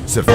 सिर्फ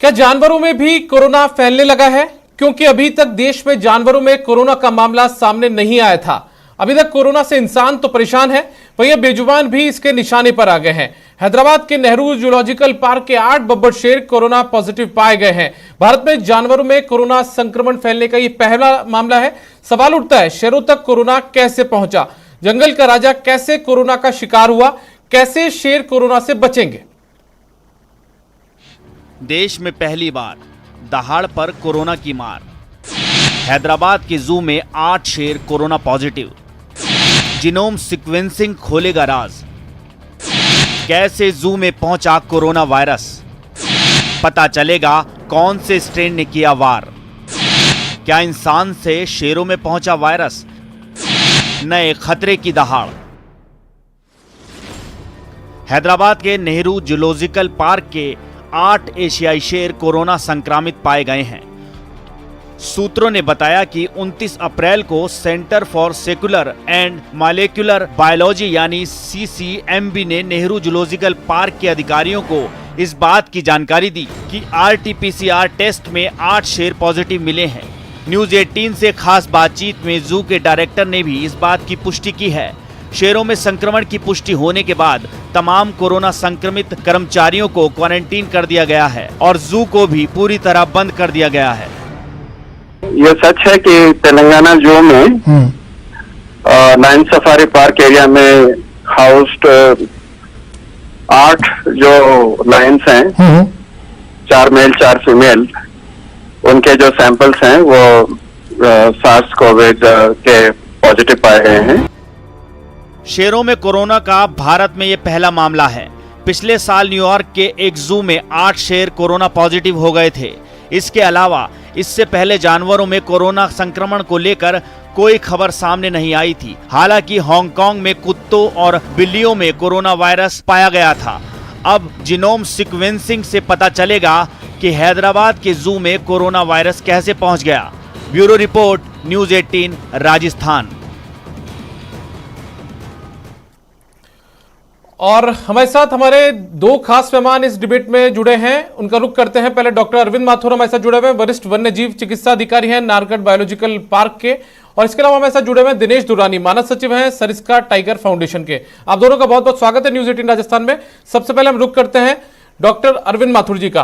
क्या जानवरों में भी कोरोना फैलने लगा है? क्योंकि अभी तक देश में जानवरों में कोरोना का मामला सामने नहीं आया था। अभी तक कोरोना से इंसान तो परेशान है, वहीं बेजुबान भी इसके निशाने पर आ गए हैं। हैदराबाद के नेहरू जूलॉजिकल पार्क के 8 बब्बर शेर कोरोना पॉजिटिव पाए गए हैं। भारत में जानवरों में कोरोना संक्रमण फैलने का यह पहला मामला है। सवाल उठता है, शेरों तक कोरोना कैसे पहुंचा? जंगल का राजा कैसे कोरोना का शिकार हुआ? कैसे शेर कोरोना से बचेंगे? देश में पहली बार दहाड़ पर कोरोना की मार। हैदराबाद के जू में 8 शेर कोरोना पॉजिटिव। जीनोम सीक्वेंसिंग खोलेगा राज। कैसे जू में पहुंचा कोरोना वायरस? पता चलेगा कौन से स्ट्रेन ने किया वार। क्या इंसान से शेरों में पहुंचा वायरस? नए खतरे की दहाड़। हैदराबाद के नेहरू जूलॉजिकल पार्क के 8 एशियाई शेर कोरोना संक्रमित पाए गए हैं। सूत्रों ने बताया कि 29 अप्रैल को centre for secular and molecular biology यानी CCMB ने नेहरू जूलॉजिकल पार्क के अधिकारियों को इस बात की जानकारी दी कि RT-PCR टेस्ट में 8 शेर पॉजिटिव मिले हैं। न्यूज 18 से खास बातचीत में जू के डायरेक्टर ने भी इस बात की पुष्टि की है। शेरों में संक्रमण की पुष्टि होने के बाद तमाम कोरोना संक्रमित कर्मचारियों को क्वारंटीन कर दिया गया है और जू को भी पूरी तरह बंद कर दिया गया है। ये सच है कि तेलंगाना जू में लायन सफारी पार्क एरिया में हाउस्ड 8 जो लायंस हैं, 4 मेल 4 फीमेल, उनके जो सैंपल्स हैं वो सार्स कोविड के पॉजिटिव पाए गए हैं। शेरों में कोरोना का भारत में ये पहला मामला है। पिछले साल न्यूयॉर्क के एक जू में 8 शेर कोरोना पॉजिटिव हो गए थे। इसके अलावा इससे पहले जानवरों में कोरोना संक्रमण को लेकर कोई खबर सामने नहीं आई थी। हालांकि हांगकांग में कुत्तों और बिल्लियों में कोरोना वायरस पाया गया था। अब जीनोम सीक्वेंसिंग से पता चलेगा कि हैदराबाद के जू में कोरोना वायरस कैसे पहुंच गया। Bureau report, news 18, Rajasthan. और हमारे साथ हमारे 2 खास मेहमान इस डिबेट में जुड़े हैं। उनका रुख करते हैं। पहले डॉक्टर अरविंद माथुर हमारे साथ जुड़े हुए हैं, वरिष्ठ वन्य जीव चिकित्सा अधिकारी हैं नारगढ़ बायोलॉजिकल पार्क के। और इसके अलावा हमारे साथ जुड़े हुए हैं दिनेश दुरानी, मानस सचिव हैं सरिस्का टाइगर फाउंडेशन के। आप दोनों का बहुत बहुत स्वागत है न्यूज 18 राजस्थान में। सबसे पहले हम रुख करते हैं डॉक्टर अरविंद माथुर जी का।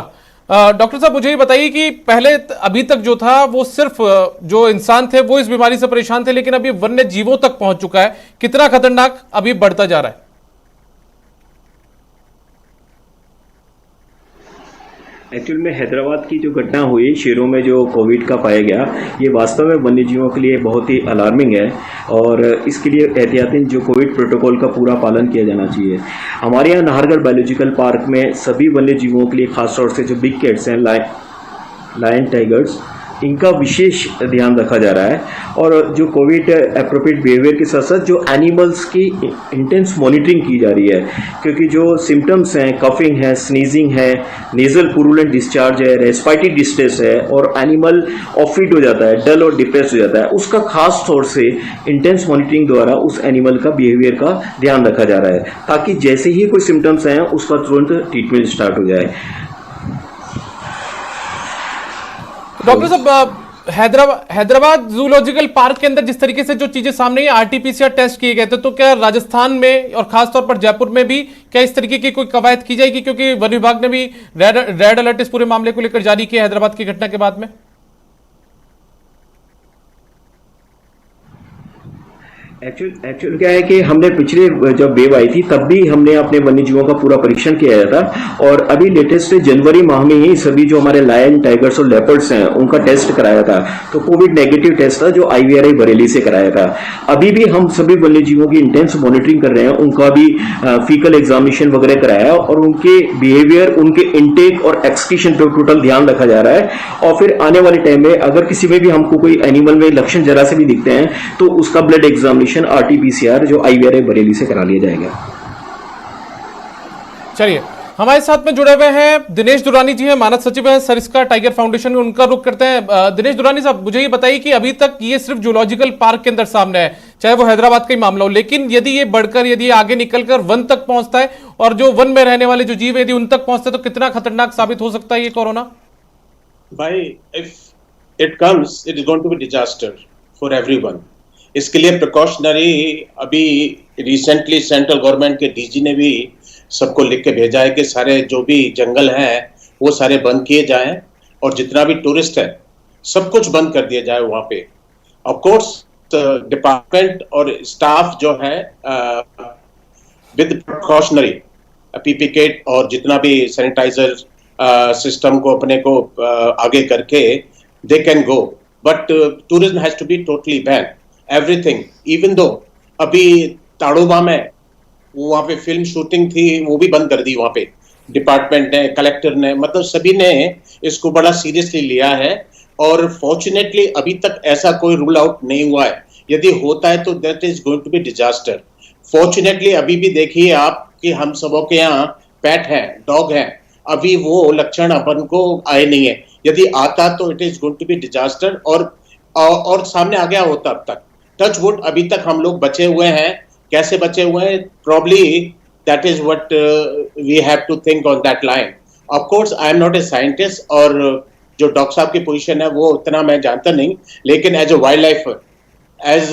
डॉक्टर साहब, मुझे ये बताइए कि पहले अभी तक जो था वो सिर्फ जो इंसान थे वो इस बीमारी से परेशान थे, लेकिन अभी वन्य जीवों तक पहुंच चुका है। कितना खतरनाक अभी बढ़ता जा रहा है? एक्चुअल में हैदराबाद की जो घटना हुई, शेरों में जो कोविड का पाया गया, ये वास्तव में वन्य जीवों के लिए बहुत ही अलार्मिंग है और इसके लिए एहतियाती जो कोविड प्रोटोकॉल का पूरा पालन किया जाना चाहिए। हमारे यहाँ नाहरगढ़ बायोलॉजिकल पार्क में सभी वन्य जीवों के लिए, खासतौर से जो बिग कैट्स हैं, लायन टाइगर्स, इनका विशेष ध्यान रखा जा रहा है। और जो कोविड एप्रोप्रिएट बिहेवियर के साथ साथ जो एनिमल्स की इंटेंस मॉनिटरिंग की जा रही है, क्योंकि जो सिम्टम्स हैं, कफिंग है, स्नीजिंग है, नेजल पुरुलेंट डिस्चार्ज है, रेस्पिरेटरी डिस्ट्रेस है और एनिमल ऑफिट हो जाता है, डल और डिप्रेस हो जाता है, उसका खास तौर से इंटेंस मॉनिटरिंग द्वारा उस एनिमल का बिहेवियर का ध्यान रखा जा रहा है, ताकि जैसे ही कोई सिम्टम्स हैं उसका तुरंत ट्रीटमेंट स्टार्ट हो जाए। डॉक्टर साहब, हैदराबाद जूलॉजिकल पार्क के अंदर जिस तरीके से जो चीजें सामने आई, RT-PCR टेस्ट किए गए थे, तो क्या राजस्थान में और खासतौर पर जयपुर में भी क्या इस तरीके की कोई कवायद की जाएगी? क्योंकि वन विभाग ने भी रेड अलर्ट इस पूरे मामले को लेकर जारी किया हैदराबाद की घटना के बाद में। एक्चुअल क्या है कि हमने पिछले जब वेव आई थी तब भी हमने अपने वन्य जीवों का पूरा परीक्षण किया था और अभी लेटेस्ट जनवरी माह में ही सभी जो हमारे लायन, टाइगर्स और लेपर्ड्स हैं उनका टेस्ट कराया था। तो कोविड नेगेटिव टेस्ट था जो IVRI बरेली से कराया था। अभी भी हम सभी वन्य जीवों की इंटेंस मॉनिटरिंग कर रहे हैं, उनका भी फीकल एग्जामिनेशन वगैरह कराया और उनके बिहेवियर, उनके इंटेक और एक्सक्रीशन पर टोटल ध्यान रखा जा रहा है। और फिर आने वाले टाइम में अगर किसी में भी हमको कोई एनिमल में लक्षण जरा से भी दिखते हैं तो उसका ब्लड एग्जामिनेशन RT-PCR जो IVRI बरेली से करा लिया जाएगा। चलिए, हमारे साथ में जुड़े हुए हैं दिनेश दुरानी जी हैं, मानद सचिव हैं सरिस्का टाइगर फाउंडेशन में। उनका रुख करते हैं। दिनेश दुरानी साहब, मुझे ये बताइए कि अभी तक ये सिर्फ जूलॉजिकल पार्क के अंदर सामने है, चाहे वो हैदराबाद का ही मामला हो, लेकिन यदि ये बढ़कर, यदि ये आगे निकलकर वन तक पहुंचता है और जो वन में रहने वाले जो जीव यदि उन तक पहुंचते हैं, तो कितना खतरनाक साबित हो सकता है ये कोरोना? भाई, if it comes, it is going to be disaster for everyone. इसके लिए प्रिकॉशनरी अभी रिसेंटली सेंट्रल गवर्नमेंट के डीजी ने भी सबको लिख के भेजा है कि सारे जो भी जंगल हैं वो सारे बंद किए जाएं और जितना भी टूरिस्ट है सब कुछ बंद कर दिया जाए वहां पे। ऑफ कोर्स डिपार्टमेंट और स्टाफ जो है विद प्रिकॉशनरी पीपी किट और जितना भी सैनिटाइजर सिस्टम को अपने को आगे करके they can go, but tourism has to be totally ban everything. Even though अभी ताड़ोबा में वहां पे फिल्म शूटिंग थी, वो भी बंद कर दी वहां पे डिपार्टमेंट ने, कलेक्टर ने, मतलब सभी ने इसको बड़ा सीरियसली लिया है। और फॉर्चुनेटली अभी तक ऐसा कोई रूल आउट नहीं हुआ है। यदि होता है तो that is going to be disaster. Fortunately अभी भी देखिए आप कि हम सबों के यहाँ पेट है, डॉग है, अभी वो लक्षण अपन को आए नहीं है। यदि आता तो it is going to be disaster. और सामने आ गया होता अब तक, टच वुड अभी तक हम लोग बचे हुए हैं। कैसे बचे हुए हैं? Probably that is what we have to think on that line. Of course I am not a scientist और जो डॉक्टर साहब की पोजीशन है वो उतना मैं जानता नहीं, लेकिन as a wild life, as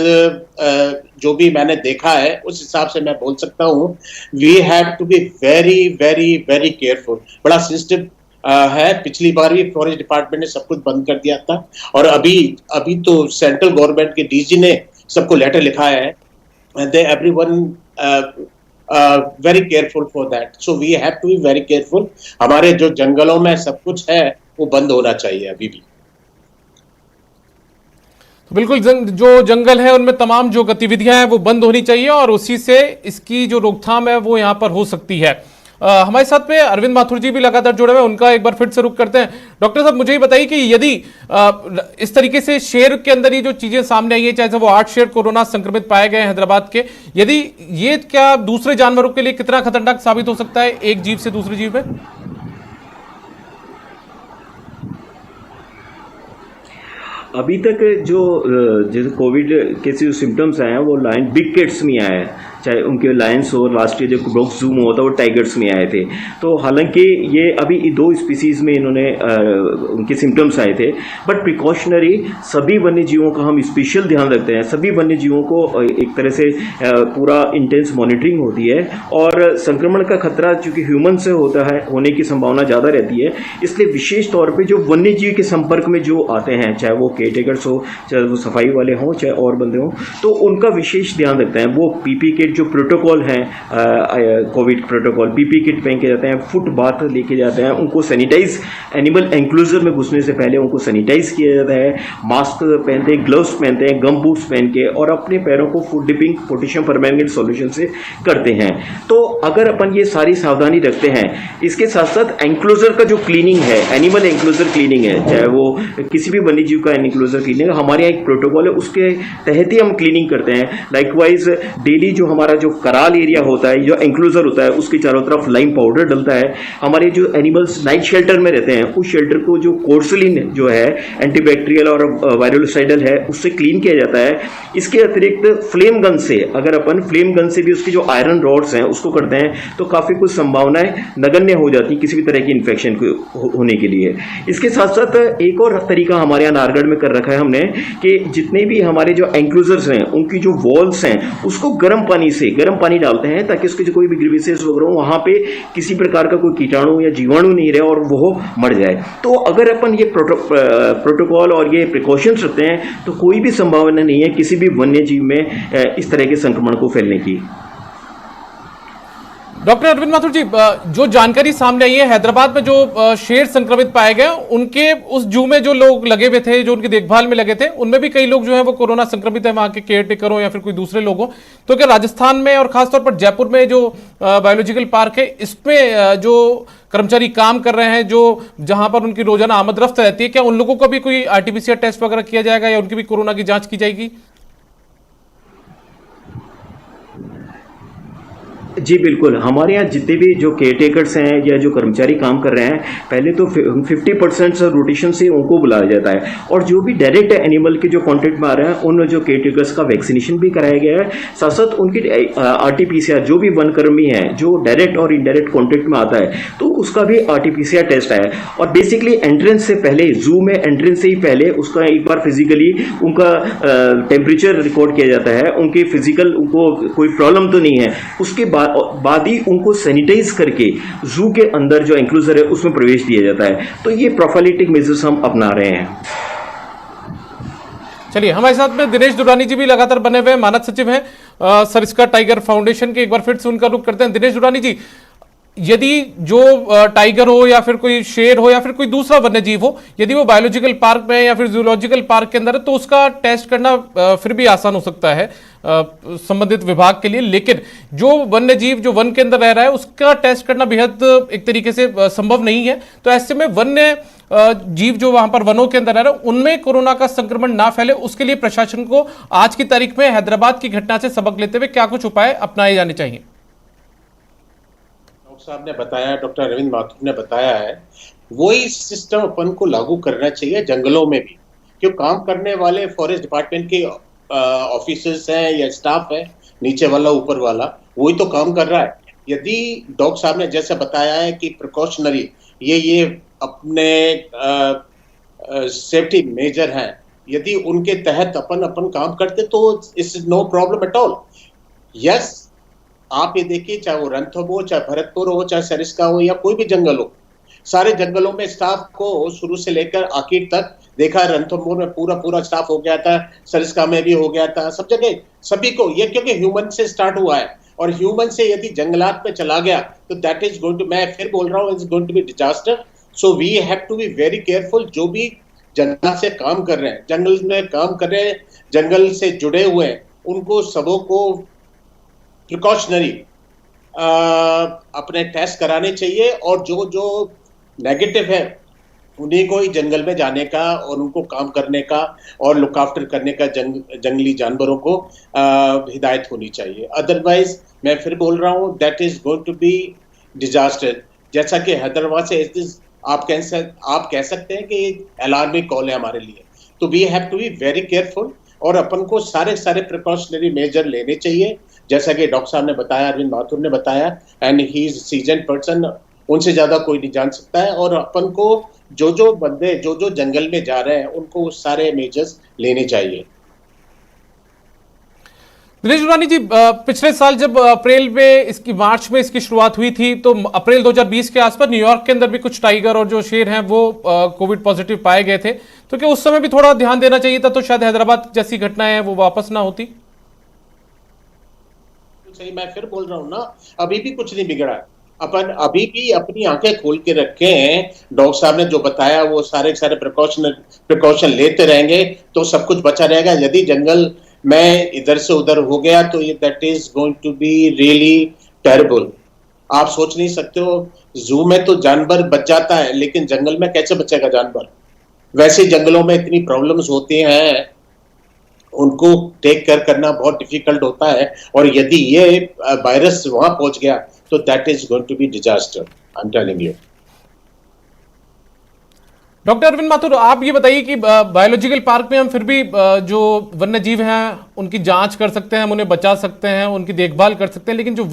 जो भी मैंने देखा है उस हिसाब से मैं बोल सकता हूँ we have to be very very very careful. बड़ा सेंसिटिव है। पिछली बार भी फॉरेस्ट डिपार्टमेंट ने सब कुछ बंद कर दिया था और अभी तो सेंट्रल गवर्नमेंट के डीजी ने सबको लेटर लिखा है। They everyone very careful for that, so we have to be very careful। हमारे जो जंगलों में सब कुछ है वो बंद होना चाहिए अभी भी। तो बिल्कुल जो जंगल है उनमें तमाम जो गतिविधियां हैं वो बंद होनी चाहिए और उसी से इसकी जो रोकथाम है वो यहां पर हो सकती है। हमारे साथ में अरविंद माथुर जी भी लगातार जुड़े हुए हैं, उनका एक बार फिर से रुख करते हैं। डॉक्टर साहब, मुझे ये बताइए कि यदि इस तरीके से शेर के अंदर ये जो चीजें सामने आई है, चाहे वो 8 शेर कोरोना संक्रमित पाए गए हैदराबाद के, यदि ये क्या दूसरे जानवरों के लिए कितना खतरनाक साबित हो सकता है एक जीव से दूसरे जीव में? अभी तक जो कोविड के जो सिम्टम्स आए हैं वो बिग कैट्स में आए हैं, चाहे उनके लायंस हो, राष्ट्रीय जो ब्रोक्स जूम होता है वो टाइगर्स में आए थे। तो हालांकि ये अभी 2 स्पीसीज में इन्होंने उनके सिम्टम्स आए थे, बट प्रिकॉशनरी सभी वन्य जीवों का हम स्पेशल ध्यान रखते हैं। सभी वन्य जीवों को एक तरह से पूरा इंटेंस मॉनिटरिंग होती है और संक्रमण का खतरा चूँकि ह्यूमन से होता है, होने की संभावना ज़्यादा रहती है, इसलिए विशेष तौर पर जो वन्य जीव के संपर्क में जो आते हैं, चाहे वो केयरटेकर्स हो, चाहे वो सफाई वाले हों, चाहे और बंदे हों, तो उनका विशेष ध्यान रखते हैं। वो पीपी किट जो प्रोटोकॉल है, कोविड प्रोटोकॉल, पीपी किट पहन के जाते हैं, फुट बाथ लेके जाते हैं, उनको सैनिटाइज, एनिमल एंक्लोजर में घुसने से पहले उनको सैनिटाइज किया जाता है, मास्क पहनते हैं, ग्लव्स पहनते हैं, गम बूट्स पहन के, और अपने पैरों को foot dipping potassium permanganate solution से करते हैं। तो अगर अपन ये सारी सावधानी रखते हैं, इसके साथ साथ एंक्लोजर का जो क्लीनिंग है, एनिमल एंक्लोजर क्लीनिंग है, चाहे वो किसी भी वन्य जीव का एंक्लोजर क्लीनिंग, हमारे यहाँ एक प्रोटोकॉल है, उसके तहत ही हम क्लीनिंग करते हैं। लाइकवाइज डेली जो हमारा जो कराल एरिया होता है, जो एंक्लोजर होता है, उसके चारों तरफ लाइम पाउडर डलता है। हमारे जो एनिमल्स नाइट शेल्टर में रहते हैं, उस शेल्टर को जो कोर्सलिन जो है एंटीबैक्टीरियल और वायरोसाइडल है, उससे क्लीन किया जाता है। इसके अतिरिक्त फ्लेम गन से, अगर अपन फ्लेम गन से भी उसकी जो आयरन रॉड्स हैं उसको करते हैं, तो काफ़ी कुछ संभावनाएं नगण्य हो जाती किसी भी तरह की इन्फेक्शन होने के लिए। इसके साथ साथ एक और तरीका हमारे यहाँ नारगढ़ में कर रखा है हमने कि जितने भी हमारे जो एंक्लोजर्स हैं, उनकी जो वॉल्स हैं, उसको गर्म पानी डालते हैं ताकि उसके जो कोई भी ग्रीविसेस वगैरह हो, वहाँ पे किसी प्रकार का कोई कीटाणु या जीवाणु नहीं रहे और वो मर जाए। तो अगर अपन ये प्रोटोकॉल और ये प्रिकॉशंस रखते हैं, तो कोई भी संभावना नहीं है किसी भी वन्य जीव में इस तरह के संक्रमण को फैलने की। डॉक्टर अरविंद माथुर जी, जो जानकारी सामने आई है, हैदराबाद में जो शेर संक्रमित पाए गए, उनके उस जू में जो लोग लगे हुए थे, जो उनकी देखभाल में लगे थे, उनमें भी कई लोग जो है वो कोरोना संक्रमित है, वहां के केयर टेकर हो या फिर कोई दूसरे लोग हो। तो क्या राजस्थान में और खासतौर पर जयपुर में जो बायोलॉजिकल पार्क है, इसमें जो कर्मचारी काम कर रहे हैं, जो जहां पर उनकी रोजाना आमद रफ्त रहती है, क्या उन लोगों को भी कोई आरटीपीसीआर टेस्ट वगैरह किया जाएगा या उनकी भी कोरोना की जांच की जाएगी? जी बिल्कुल, हमारे यहाँ जितने भी जो केयर टेकर्स हैं या जो कर्मचारी काम कर रहे हैं, पहले तो 50% रोटेशन से उनको बुलाया जाता है, और जो भी डायरेक्ट एनिमल के जो कॉन्टेक्ट में आ रहे हैं उन जो केयर टेकर्स का वैक्सीनेशन भी कराया गया है। साथ साथ उनकी RT-PCR जो भी वनकर्मी है जो डायरेक्ट और इनडायरेक्ट कॉन्टेक्ट में आता है तो उसका भी RT-PCR टेस्ट है। और बेसिकली एंट्रेंस से पहले, जू में एंट्रेंस से ही पहले उसका एक बार फिजिकली उनका टेम्परेचर रिकॉर्ड किया जाता है, उनके फिजिकल उनको कोई प्रॉब्लम तो नहीं है, उसके बाद ही उनको सैनिटाइज करके जू के अंदर जो एंक्लोजर है उसमें प्रवेश दिया जाता है। तो ये प्रोफाइलेटिक मेजर्स हम अपना रहे हैं। चलिए, हमारे साथ में दिनेश दुरानी जी भी लगातार बने हुए हैं, मानद सचिव हैं सरिस्का टाइगर फाउंडेशन के। एक बार फिर से उनका रुख करते हैं। दिनेश दुरानी जी, यदि जो टाइगर हो या फिर कोई शेर हो या फिर कोई दूसरा वन्यजीव हो, यदि वो बायोलॉजिकल पार्क में या फिर जूलॉजिकल पार्क के अंदर है तो उसका टेस्ट करना फिर भी आसान हो सकता है संबंधित विभाग के लिए, लेकिन जो वन्यजीव जो वन के अंदर रह रहा है उसका टेस्ट करना बेहद एक तरीके से संभव नहीं है। तो ऐसे में वन्य जीव जो वहां पर वनों के अंदर रह रहे हैं उनमें कोरोना का संक्रमण ना फैले, उसके लिए प्रशासन को आज की तारीख में हैदराबाद की घटना से सबक लेते हुए क्या कुछ उपाय अपनाए जाने चाहिए? साहब ने बताया, डॉक्टर अरविंद माथुर ने बताया है, वही सिस्टम अपन को लागू करना चाहिए जंगलों में भी। क्यों काम करने वाले फॉरेस्ट डिपार्टमेंट के ऑफिसर्स हैं या स्टाफ है, नीचे वाला ऊपर वाला, वही तो काम कर रहा है। यदि डॉक्टर साहब ने जैसे बताया है कि प्रिकॉशनरी ये अपने सेफ्टी मेजर हैं, यदि उनके तहत अपन काम करते तो it's no problem at all. Yes, आप ये देखिए, चाहे वो रणथंभ हो, चाहे भरतपुर हो, चाहे सरिस्का हो या कोई भी जंगल हो, सारे जंगलों में स्टाफ को शुरू से लेकर आखिर तक देखा। रणथंभोर में पूरा स्टाफ हो गया था, सरिस्का में भी हो गया था, सब जगह सभी को। ये क्योंकि ह्यूमन से स्टार्ट हुआ है, और ह्यूमन से यदि जंगलात में चला गया तो दैट इज गोइंग टू, मैं फिर बोल रहा हूँ, it's going to be disaster. So we have to be very careful. जो भी जंगल से काम कर रहे हैं, जंगल में काम कर रहे हैं, जंगल से जुड़े हुए हैं, उनको सबों को प्रिकॉशनरी अपने टेस्ट कराने चाहिए, और जो नेगेटिव है उन्हीं को ही जंगल में जाने का और उनको काम करने का और लुक आफ्टर करने का जंगली जानवरों को हिदायत होनी चाहिए। अदरवाइज मैं फिर बोल रहा हूँ, that is going to be disaster. जैसा कि हैदराबाद से आप कह सकते हैं कि अलार्मिंग कॉल है हमारे लिए। तो we have to be very careful, और अपन को सारे प्रिकॉशनरी मेजर लेने चाहिए, जैसा कि डॉक्टर साहब ने बताया, अरविंद माथुर ने बताया, and he is season person, उनसे ज्यादा कोई नहीं जान सकता है। और अपन को जो बंदे जो जंगल में जा रहे हैं उनको सारे मेजर्स लेने चाहिए। दिनेश दुरानी जी, पिछले साल जब मार्च में इसकी शुरुआत हुई थी तो अप्रैल 2020 के आसपास न्यूयॉर्क के अंदर भी कुछ टाइगर और जो शेर हैं वो कोविड पॉजिटिव पाए गए थे, तो क्या उस समय भी थोड़ा ध्यान देना चाहिए था, तो शायद हैदराबाद जैसी घटनाएं वो वापस ना होती? सही, मैं फिर बोल रहा हूँ ना, अभी भी कुछ नहीं बिगड़ा। अपन अभी भी अपनी आंखें खोल के रखे हैं। डॉक्टर साहब ने जो बताया वो सारे प्रिकॉशन लेते रहेंगे तो सब कुछ बचा रहेगा। यदि जंगल में इधर से उधर हो गया तो ये that is going to be really terrible. आप सोच नहीं सकते हो, जू में तो जानवर बच जाता है, लेकिन जंगल में कैसे बचेगा जानवर? वैसे जंगलों में इतनी प्रॉब्लम्स होती हैं, उनको टेक केयर करना बहुत डिफिकल्ट होता है, और यदि ये वायरस वहां पहुंच गया तो that is going to be disaster, I am telling you. Doctor Arvind Mathur, आप ये बताइए कि बायोलॉजिकल पार्क में हम फिर भी जो वन्य जीव हैं उनकी जांच कर सकते हैं, हम उन्हें बचा सकते हैं, उनकी देखभाल कर सकते हैं, लेकिन जो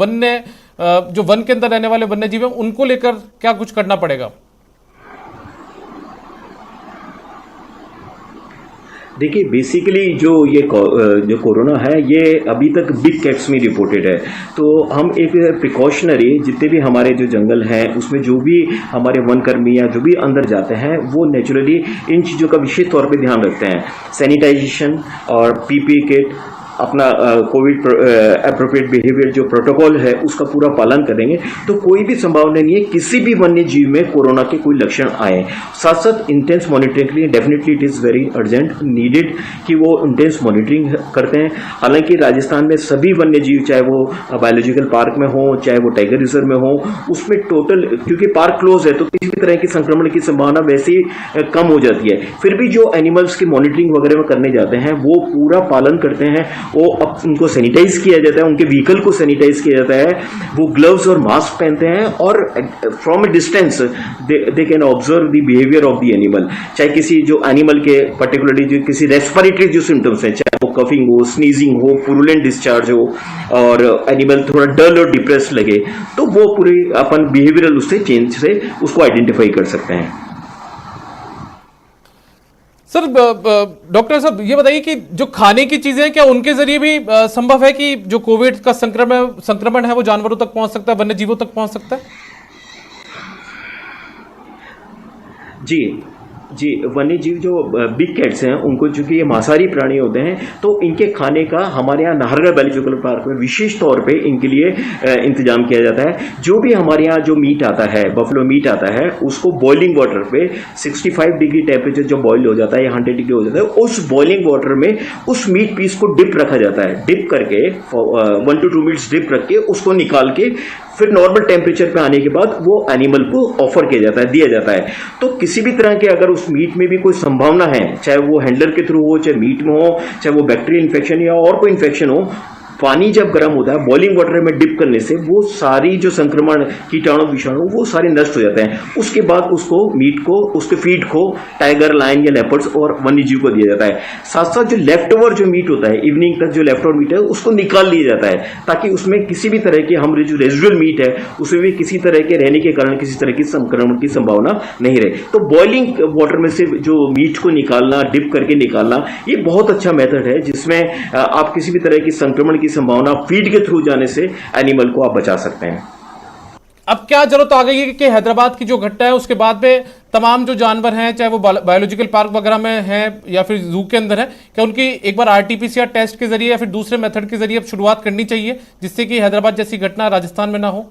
वन के अंदर रहने वाले वन्य जीव हैं उनको लेकर क्या कुछ करना पड़ेगा? देखिए, बेसिकली जो कोरोना है ये अभी तक बिग कैट्स में रिपोर्टेड है, तो हम एक प्रिकॉशनरी जितने भी हमारे जो जंगल हैं उसमें जो भी हमारे वन कर्मी या जो भी अंदर जाते हैं वो नेचुरली इन चीज़ों का विशेष तौर पे ध्यान रखते हैं। सैनिटाइजेशन और पीपीई किट, अपना कोविड एप्रोप्रिएट बिहेवियर जो प्रोटोकॉल है उसका पूरा पालन करेंगे तो कोई भी संभावना नहीं है किसी भी वन्य जीव में कोरोना के कोई लक्षण आए। साथ साथ इंटेंस मॉनिटरिंग के लिए definitely it is very urgent needed कि वो इंटेंस मॉनिटरिंग करते हैं। हालांकि राजस्थान में सभी वन्य जीव, चाहे वो बायोलॉजिकल पार्क में हो चाहे वो टाइगर रिजर्व में हो, उसमें टोटल, क्योंकि पार्क क्लोज है तो किसी भी तरह की संक्रमण की संभावना वैसे ही कम हो जाती है। फिर भी जो एनिमल्स की मॉनिटरिंग वगैरह में करने जाते हैं वो पूरा पालन करते हैं वो अब उनको सैनिटाइज किया जाता है, उनके व्हीकल को सैनिटाइज किया जाता है, वो ग्लव्स और मास्क पहनते हैं और from a distance they can observe the behaviour of the animal. चाहे किसी जो एनिमल के पर्टिकुलरली जो किसी रेस्पिरेटरी जो सिम्टम्स हैं, चाहे वो कफिंग हो, स्नीजिंग हो, पुरुलेंट डिस्चार्ज हो और एनिमल थोड़ा डल और डिप्रेस लगे, तो वो पूरी अपन बिहेवियरल उससे चेंज से उसको आइडेंटिफाई कर सकते हैं। सर डॉक्टर साहब ये बताइए कि जो खाने की चीजें हैं क्या उनके जरिए भी संभव है कि जो कोविड का संक्रमण है वो जानवरों तक पहुंच सकता है, वन्य जीवों तक पहुंच सकता है? जी, वन्य जीव जो बिग कैट्स हैं उनको, चूंकि ये मांसाहारी प्राणी होते हैं, तो इनके खाने का हमारे यहाँ नाहरगढ़ बायोलॉजिकल पार्क में विशेष तौर पे इनके लिए इंतजाम किया जाता है। जो भी हमारे यहाँ जो मीट आता है, बफलो मीट आता है, उसको बॉइलिंग वाटर पे 65 डिग्री टेम्परेचर जो बॉइल हो जाता है या 100 डिग्री हो जाता है, उस बॉइलिंग वाटर में उस मीट पीस को डिप रखा जाता है। डिप करके 1 to 2 मिनट्स डिप रख के उसको निकाल के फिर नॉर्मल टेम्परेचर पे आने के बाद वो एनिमल को ऑफर किया जाता है, दिया जाता है। तो किसी भी तरह के अगर उस मीट में भी कोई संभावना है, चाहे वो हैंडलर के थ्रू हो, चाहे मीट में हो, चाहे वो बैक्टीरियल इन्फेक्शन या और कोई इन्फेक्शन हो, पानी जब गर्म होता है बॉइलिंग वाटर में डिप करने से वो सारी जो संक्रमण कीटाणु विषाणु वो सारे नष्ट हो जाते हैं। उसके बाद उसको मीट को, उसके फीड को टाइगर, लायन या लेपर्ड्स और वन्य जीव को दिया जाता है। साथ साथ जो लेफ्ट ओवर जो मीट होता है, इवनिंग तक जो लेफ्ट ओवर मीट है उसको निकाल लिया जाता है, ताकि उसमें किसी भी तरह की हमारे जो रेजिडुअल मीट है उसमें भी किसी तरह के रहने के कारण किसी तरह की संक्रमण की संभावना नहीं रहे। तो बॉइलिंग वाटर में से जो मीट को निकालना, डिप करके निकालना, ये बहुत अच्छा मेथड है जिसमें आप किसी भी तरह की संक्रमण की संभावना फीड के थ्रू जाने से एनिमल को आप बचा सकते हैं। अब क्या जरूरत आ गई है कि हैदराबाद की जो घटना है उसके बाद में तमाम जो जानवर हैं, चाहे वो बायोलॉजिकल पार्क वगैरह में हैं या फिर जू के अंदर है, क्या उनकी एक बार RT-PCR टेस्ट के जरिए या फिर दूसरे मेथड के जरिए अब शुरुआत करनी चाहिए जिससे कि हैदराबाद जैसी घटना राजस्थान में ना हो?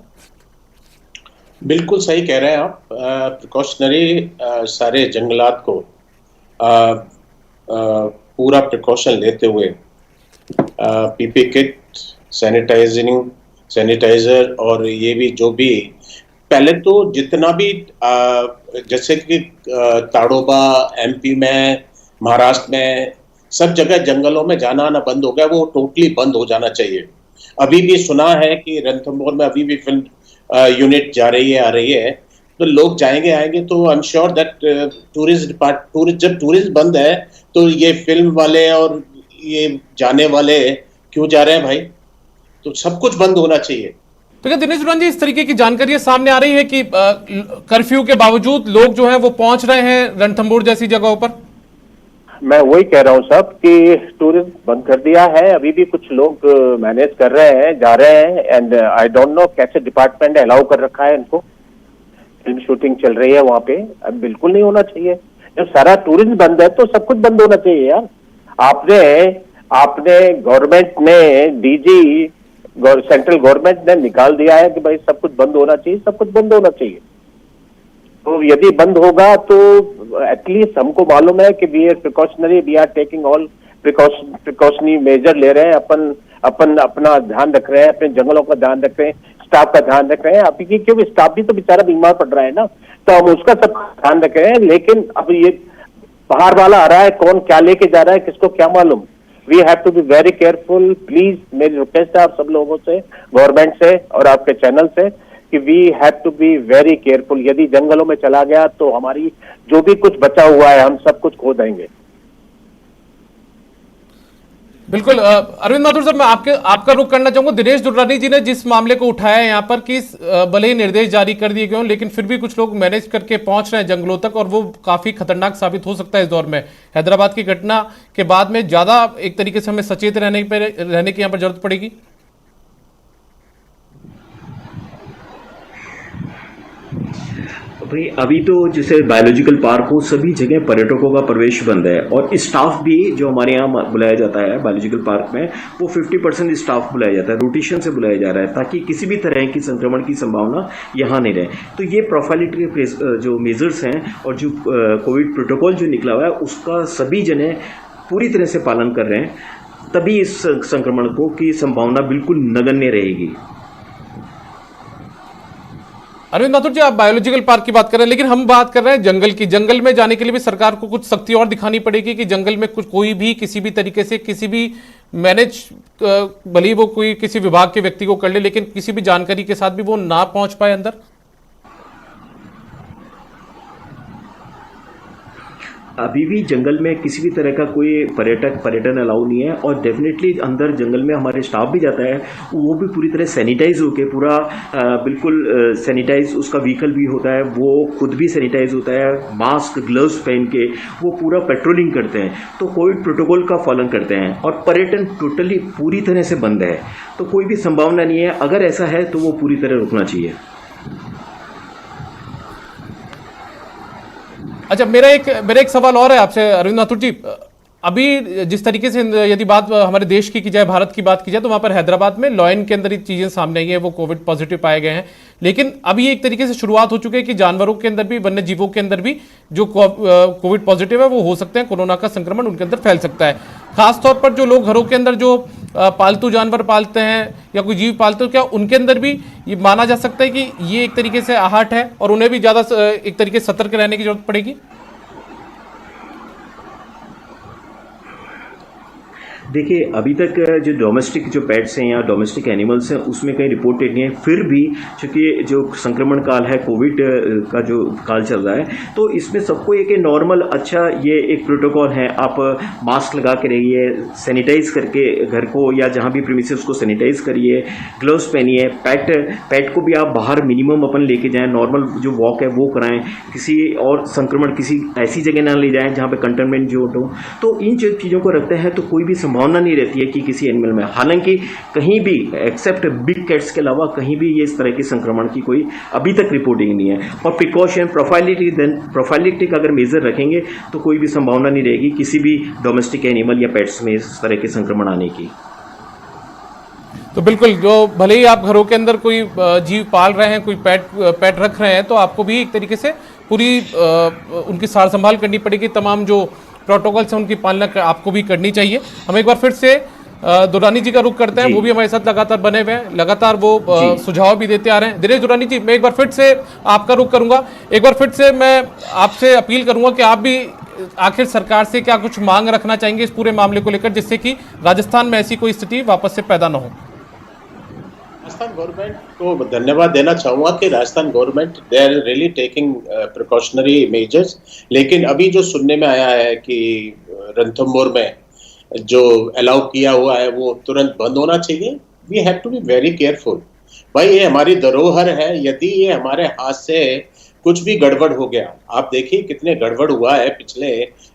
बिल्कुल सही कह रहे हैं आप। प्रिकॉशनरी सारे जंगलात को पूरा प्रिकॉशन लेते हुए PP किट, सैनिटाइजर और ये भी जो भी पहले तो जितना भी जैसे कि ताड़ोबा MP में, महाराष्ट्र में, सब जगह जंगलों में जाना आना बंद हो गया, वो टोटली बंद हो जाना चाहिए। अभी भी सुना है कि रणथंभौर में अभी भी फिल्म यूनिट जा रही है, आ रही है, तो लोग जाएंगे आएंगे। तो आई एम श्योर दैट जब टूरिस्ट बंद है तो ये फिल्म वाले और ये जाने वाले क्यों जा रहे हैं भाई? तो सब कुछ बंद होना चाहिए। तो क्या दिनेश दुरान जी इस तरीके की जानकारी सामने आ रही है कि कर्फ्यू के बावजूद लोग जो हैं वो पहुंच रहे हैं रणथंभौर जैसी जगहों पर? मैं वही कह रहा हूँ साहब कि टूरिज्म बंद कर दिया है, अभी भी कुछ लोग मैनेज कर रहे हैं, जा रहे हैं, एंड आई डोंट नो कैसे डिपार्टमेंट ने अलाउ कर रखा है इनको। फिल्म शूटिंग चल रही है वहाँ पे, अब बिल्कुल नहीं होना चाहिए। जब सारा टूरिज्म बंद है तो सब कुछ बंद होना चाहिए यार। आपने गवर्नमेंट ने, DG सेंट्रल गवर्नमेंट ने निकाल दिया है कि भाई सब कुछ बंद होना चाहिए, सब कुछ बंद होना चाहिए। तो यदि बंद होगा तो एटलीस्ट हमको मालूम है कि we are taking all precautionary measure ले रहे हैं, अपना ध्यान रख रहे हैं, अपने जंगलों का ध्यान रख रहे हैं, स्टाफ का ध्यान रख रहे हैं। अभी क्योंकि स्टाफ भी तो बेचारा बीमार पड़ रहा है ना, तो हम उसका सब ध्यान रख रहे हैं। लेकिन अब ये बाहर वाला आ रहा है, कौन क्या लेके जा रहा है किसको क्या मालूम। We have to be very careful. Please मेरी रिक्वेस्ट है आप सब लोगों से, गवर्नमेंट से और आपके चैनल से, कि we have to be very careful. यदि जंगलों में चला गया तो हमारी जो भी कुछ बचा हुआ है हम सब कुछ खो देंगे। बिल्कुल अरविंद माथुर साहब, मैं आपका रुख करना चाहूंगा। दिनेश दुर्रानी जी ने जिस मामले को उठाया है यहाँ पर कि भले ही निर्देश जारी कर दिए गए हों लेकिन फिर भी कुछ लोग मैनेज करके पहुंच रहे हैं जंगलों तक, और वो काफी खतरनाक साबित हो सकता है इस दौर में। हैदराबाद की घटना के बाद में ज्यादा एक तरीके से हमें सचेत रहने की यहाँ पर जरूरत पड़ेगी। भाई अभी तो जैसे बायोलॉजिकल पार्क हो सभी जगह पर्यटकों का प्रवेश बंद है, और स्टाफ भी जो हमारे यहाँ बुलाया जाता है बायोलॉजिकल पार्क में, वो 50% स्टाफ बुलाया जाता है, रोटेशन से बुलाया जा रहा है, ताकि किसी भी तरह की संक्रमण की संभावना यहाँ नहीं रहे। तो ये प्रोफाइलिटी जो मेजर्स हैं और जो कोविड प्रोटोकॉल जो निकला हुआ है उसका सभी जने पूरी तरह से पालन कर रहे हैं, तभी इस संक्रमण को की संभावना बिल्कुल नगण्य रहेगी। अरविंद माथुर जी, आप बायोलॉजिकल पार्क की बात कर रहे हैं लेकिन हम बात कर रहे हैं जंगल की। जंगल में जाने के लिए भी सरकार को कुछ सख्ती और दिखानी पड़ेगी कि जंगल में कोई भी किसी भी तरीके से किसी भी मैनेज भले ही वो कोई किसी विभाग के व्यक्ति को कर ले, लेकिन किसी भी जानकारी के साथ भी वो ना पहुंच पाए अंदर? अभी भी जंगल में किसी भी तरह का कोई पर्यटन अलाउ नहीं है, और डेफिनेटली अंदर जंगल में हमारे स्टाफ भी जाता है, वो भी पूरी तरह सैनिटाइज होके पूरा बिल्कुल सैनिटाइज उसका व्हीकल भी होता है, वो खुद भी सैनिटाइज होता है, मास्क ग्लव्स पहन के वो पूरा पेट्रोलिंग करते हैं, तो कोविड प्रोटोकॉल का पालन करते हैं। और पर्यटन टोटली पूरी तरह से बंद है, तो कोई भी संभावना नहीं है, अगर ऐसा है तो वो पूरी तरह रुकना चाहिए। अच्छा, मेरा एक सवाल और है आपसे अरविंद माथुर जी। अभी जिस तरीके से यदि बात हमारे देश की जाए, भारत की बात की जाए, तो वहाँ पर हैदराबाद में लॉयन के अंदर ही चीज़ें सामने आई है, वो कोविड पॉजिटिव पाए गए हैं। लेकिन अभी एक तरीके से शुरुआत हो चुकी है कि जानवरों के अंदर भी, वन्य जीवों के अंदर भी जो कोविड पॉजिटिव है वो हो सकते हैं, कोरोना का संक्रमण उनके अंदर फैल सकता है। खासतौर पर जो लोग घरों के अंदर जो पालतू जानवर पालते हैं या कोई जीव पालते हो, क्या उनके अंदर भी ये माना जा सकता है कि ये एक तरीके से आहट है और उन्हें भी ज़्यादा एक तरीके से सतर्क रहने की जरूरत पड़ेगी? देखिए, अभी तक जो डोमेस्टिक जो पेट्स हैं या डोमेस्टिक एनिमल्स हैं उसमें कहीं रिपोर्टेड नहीं है। फिर भी चूँकि जो संक्रमण काल है, कोविड का जो काल चल रहा है, तो इसमें सबको एक नॉर्मल अच्छा ये एक प्रोटोकॉल है, आप मास्क लगा के रहिए, सैनिटाइज करके घर को या जहाँ भी प्रीमिसेस उसको सैनिटाइज करिए, ग्लव्स पहनिए, पेट को भी आप बाहर मिनिमम अपन लेके जाएँ, नॉर्मल जो वॉक है वो कराएं, किसी और संक्रमण किसी ऐसी जगह ना ले जाएँ जहाँ पे कंटेनमेंट जो हो। तो इन चीज़ों को रखते हैं तो कोई भी संभावना नहीं रहती है कि किसी एनिमल में, हालांकि कहीं भी एक्सेप्ट बिग कैट्स के अलावा कहीं भी ये इस तरह के संक्रमण की कोई अभी तक रिपोर्टिंग नहीं है। और प्रिकॉशन प्रोफाइलिटिक अगर मेजर रखेंगे तो कोई भी संभावना नहीं रहेगी किसी भी डोमेस्टिक एनिमल या पेट्स में इस तरह के संक्रमण आने की। तो बिल्कुल, जो भले ही आप घरों के अंदर कोई जीव पाल रहे हैं, कोई पेट रख रहे हैं, तो आपको भी एक तरीके से पूरी उनकी सार संभाल करनी पड़ेगी। तमाम जो प्रोटोकॉल्स हैं उनकी पालना आपको भी करनी चाहिए। हम एक बार फिर से दुरानी जी का रुख करते हैं, वो भी हमारे साथ लगातार बने हुए हैं, लगातार वो सुझाव भी देते आ रहे हैं। दिनेश दुरानी जी, मैं एक बार फिर से आपका रुख करूंगा। एक बार फिर से मैं आपसे अपील करूंगा कि आप भी आखिर सरकार से क्या कुछ मांग रखना चाहेंगे इस पूरे मामले को लेकर, जिससे कि राजस्थान में ऐसी कोई स्थिति वापस से पैदा न हो? राजस्थान गवर्नमेंट को धन्यवाद देना चाहूंगा कि Rajasthan government they are really taking precautionary measures. लेकिन अभी जो सुनने में आया है कि रणथंभौर में जो अलाउ किया हुआ है वो तुरंत बंद होना चाहिए। We have to be very careful. भाई, ये हमारी धरोहर है, यदि ये हमारे हाथ से कुछ भी गड़बड़ हो गया, आप देखिए कितने गड़बड़ हुआ है पिछले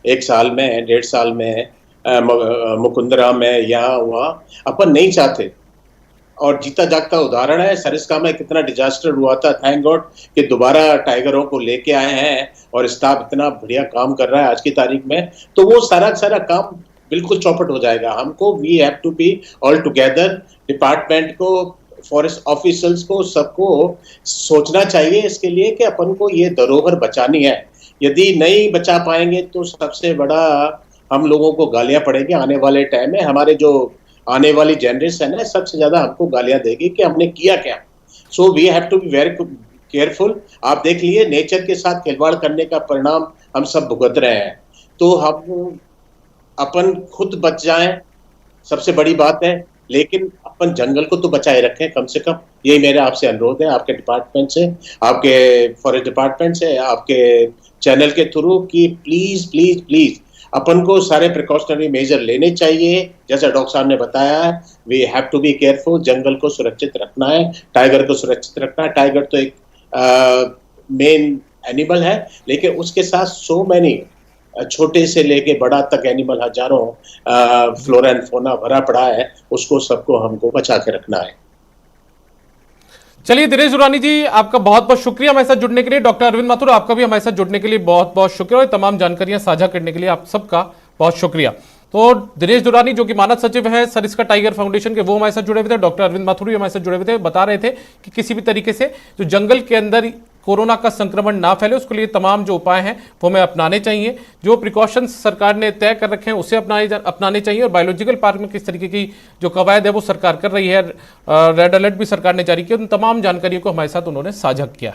1 साल में, 1.5 साल में, मुकुंदरा में, यहाँ वहाँ। अपन नहीं चाहते, और जीता जागता उदाहरण है सरिस्का में कितना डिजास्टर हुआ था। थैंक गॉड कि दोबारा टाइगरों को लेके आए हैं और स्टाफ इतना बढ़िया काम कर रहा है आज की तारीख में, तो वो सारा काम बिल्कुल चौपट हो जाएगा। हमको we have to be all together, department को, फॉरेस्ट ऑफिसर्स को, सबको सोचना चाहिए इसके लिए कि अपन को ये धरोहर बचानी है। यदि नहीं बचा पाएंगे तो सबसे बड़ा हम लोगों को गालियां पड़ेगी आने वाले टाइम में। हमारे जो आने वाली जनरेशन है सबसे ज्यादा हमको गालियां देगी कि हमने किया क्या। So we have to be very careful. आप देख लिए नेचर के साथ खिलवाड़ करने का परिणाम हम सब भुगत रहे हैं। तो हम अपन खुद बच जाएं, सबसे बड़ी बात है, लेकिन अपन जंगल को तो बचाए रखें कम से कम। यही मेरा आपसे अनुरोध है, आपके डिपार्टमेंट से, आपके फॉरेस्ट डिपार्टमेंट से, आपके चैनल के थ्रू कि प्लीज प्लीज प्लीज अपन को सारे प्रिकॉशनरी मेजर लेने चाहिए। जैसा डॉक्टर साहब ने बताया है, we have to be careful. जंगल को सुरक्षित रखना है, टाइगर को सुरक्षित रखना है। टाइगर तो एक मेन एनिमल है, लेकिन उसके साथ सो मैनी छोटे से लेके बड़ा तक एनिमल, हजारों फ्लोरा एंड फौना भरा पड़ा है, उसको सबको हमको बचा के रखना है। चलिए दिनेश दुरानी जी, आपका बहुत बहुत शुक्रिया हमारे साथ जुड़ने के लिए। डॉक्टर अरविंद माथुर, आपका भी हमारे साथ जुड़ने के लिए बहुत बहुत शुक्रिया, और तमाम जानकारियां साझा करने के लिए आप सबका बहुत शुक्रिया। तो दिनेश दुरानी जो कि मानद सचिव हैं सरिस्का टाइगर फाउंडेशन के, वो हमारे साथ जुड़े हुए थे। डॉक्टर अरविंद माथुर भी हमारे साथ जुड़े हुए थे, बता रहे थे कि किसी भी तरीके से जो जंगल के अंदर कोरोना का संक्रमण ना फैले, उसके लिए तमाम जो उपाय हैं वो हमें अपनाने चाहिए। जो प्रिकॉशंस सरकार ने तय कर रखे हैं उसे अपनाने चाहिए। और बायोलॉजिकल पार्क में किस तरीके की जो कवायद है वो सरकार कर रही है, रेड अलर्ट भी सरकार ने जारी किया, उन तमाम जानकारियों को हमारे साथ उन्होंने साझा किया।